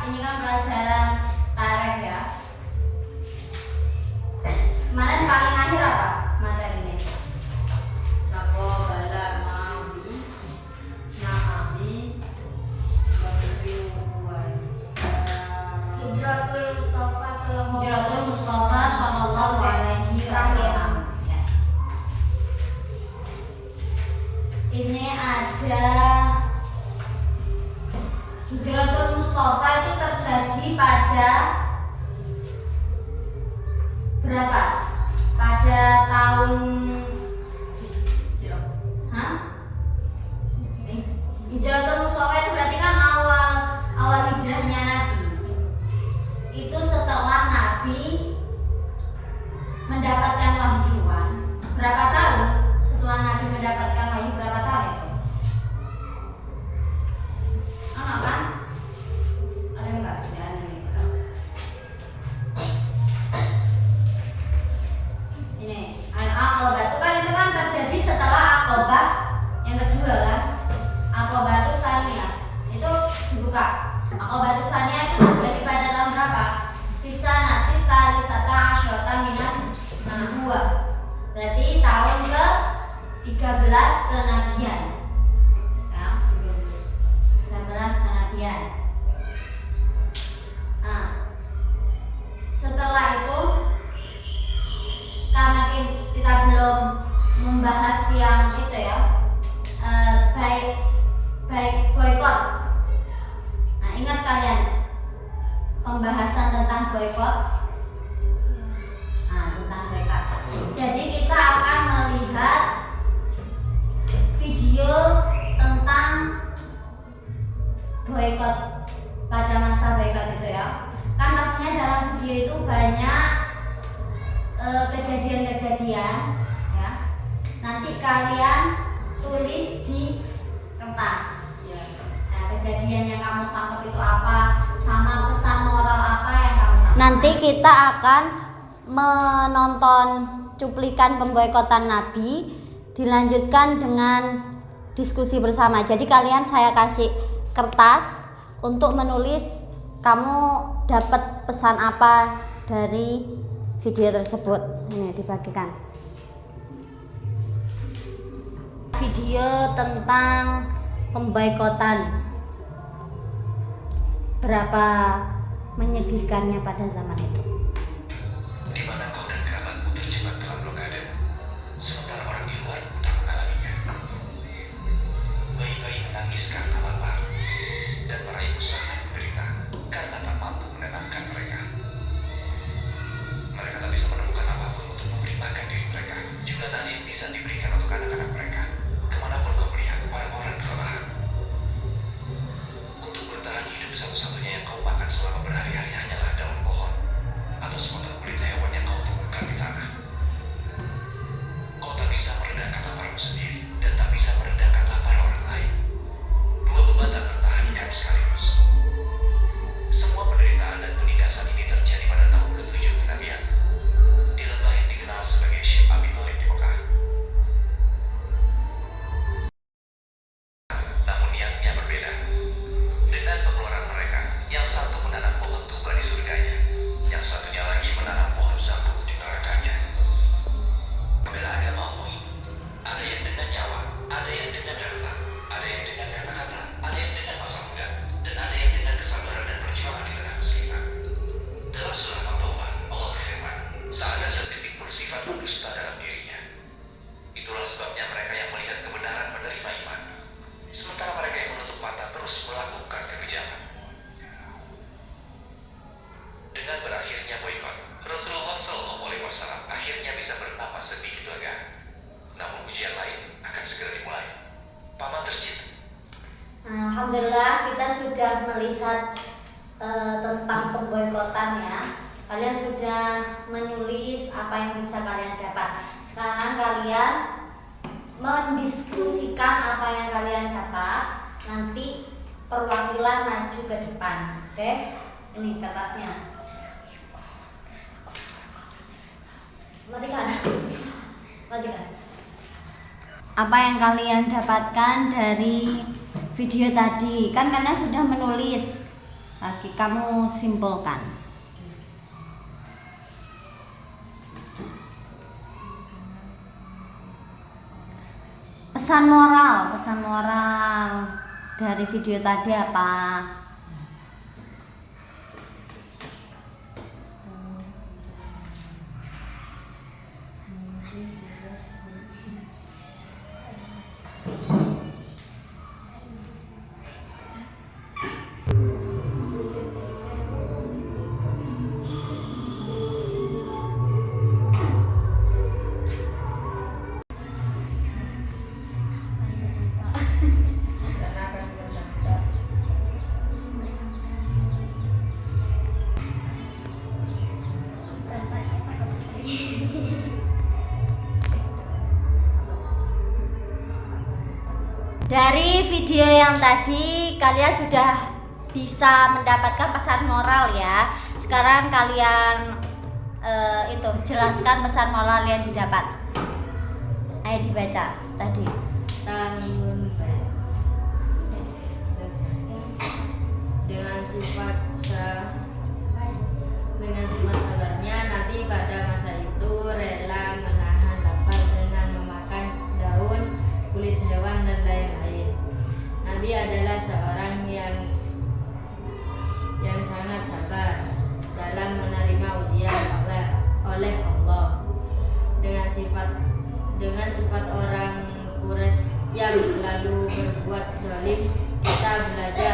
ini kan pelajaran tarikh ya. Kemarin paling akhir apa materinya? Nako bala nabi Hijratul Mustafa sallallahu alaihi wasallam. Ya. Ini ada Hijratul Mustafa itu terjadi pada berapa? Pada tahun Hijratul Mustafa itu berarti kan awal hijrahnya Nabi. Itu setelah Nabi mendapatkan wahyu kan. Berapa tahun setelah Nabi mendapatkan wahyu, berapa tahun itu? Anak kan? Ada enggak? Tidak ada nih. Ini Al-Aqabah itu kan terjadi setelah Aqabah yang kedua kan. Aqabah itu Tsaniyah. Itu dibuka. Aqabah itu Tsaniyah itu terjadi pada tahun berapa? Bisa nanti salisata asyrata minan nubuwah. Berarti tahun ke 13 kenabian. Ya, 13 kenabian. Nah, setelah itu karena kita belum membahas yang itu ya, baik boykot. Nah, ingat kalian pembahasan tentang boykot. Nah, tentang boykot. Jadi kita akan melihat video tentang boykot pada masa boykot itu ya. Kan pastinya dalam video itu banyak kejadian-kejadian ya. Nanti kalian tulis di kertas ya. Nah, kejadian yang kamu tangkap itu apa, sama pesan moral apa yang kamu tangkap. Nanti kita akan menonton cuplikan pemboikotan Nabi, dilanjutkan dengan diskusi bersama. Jadi kalian saya kasih kertas untuk menulis kamu dapat pesan apa dari video tersebut. Ini dibagikan. Video tentang pemboikotan. Berapa menyedihkannya pada zaman itu. Di mana kau dan kerabatmu terjebak dalam blokade, sementara orang di luar tak mengalaminya. Bayi-bayi menangis karena lapar, dan para ibu sangat menderita karena tak mampu menenangkan mereka. Mereka tak bisa menemukan apapun untuk memberi makan diri mereka. Juga tak ada yang bisa diberikan untuk anak-anak mereka. Kemanapun kau melihat orang-orang kelelahan. Untuk bertahan hidup, satu-satunya yang kau makan selama berhari-hari hanyalah daun pohon atau sepotong kulit hewan yang kau temukan di tanah. Kau tak bisa meredakan laparmu sendiri dan tak bisa meredakan lapar orang lain. Dua beban tak tertahankan sekaligus. Semua penderitaan dan penindasan ini terjadi pada tahun ke-7 kenabian di lembah yang dikenal sebagai Syekh Abi Thalib di Mekah. Namun niatnya berbeda. Dengan pengeluaran mereka, yang satu menanam pohon tuba di surganya, yang satunya lagi menanam pohon zakum di nerakanya. Bela agama Allah. Ada yang dengan nyawa, ada yang dengan harta, ada yang dengan kata-kata, ada yang dengan masa muda, dan ada yang dengan kesabaran dan perjuangan di tengah kesulitan. Dalam surah At-Taubah, Allah berfirman, tak ada setitik bersifat berdusta dalam dirinya. Itulah sebabnya mereka yang melihat kebenaran menerima iman, sementara mereka yang menutup mata terus melakukan kekejaman. Dengan berakhirnya boikot, Rasulullah SAW akhirnya bisa bernapas sedikit lega. Namun ujian lain akan segera dimulai. Paman tercinta. Alhamdulillah kita sudah melihat tentang pemboikotan ya. Kalian sudah menulis apa yang bisa kalian dapat. Sekarang kalian mendiskusikan apa yang kalian dapat. Nanti perwakilan maju ke depan. Oke? Ini kertasnya. Matikan. Apa yang kalian dapatkan dari video tadi? Kan kalian sudah menulis Lagi kamu simpulkan. Pesan moral dari video tadi apa? Karena akan berdampak. Dari video yang tadi kalian sudah bisa mendapatkan pesan moral ya. Sekarang kalian jelaskan pesan moral yang didapat. Ayo dibaca tadi. Tanggung dengan sifat sabarnya Nabi pada masa itu rela menahan lapar dengan memakan daun, kulit hewan dan lain-lain. Nabi adalah seorang yang sangat sabar dalam menerima ujian oleh Allah. Dengan sifat orang Quraisy yang selalu berbuat zalim, kita belajar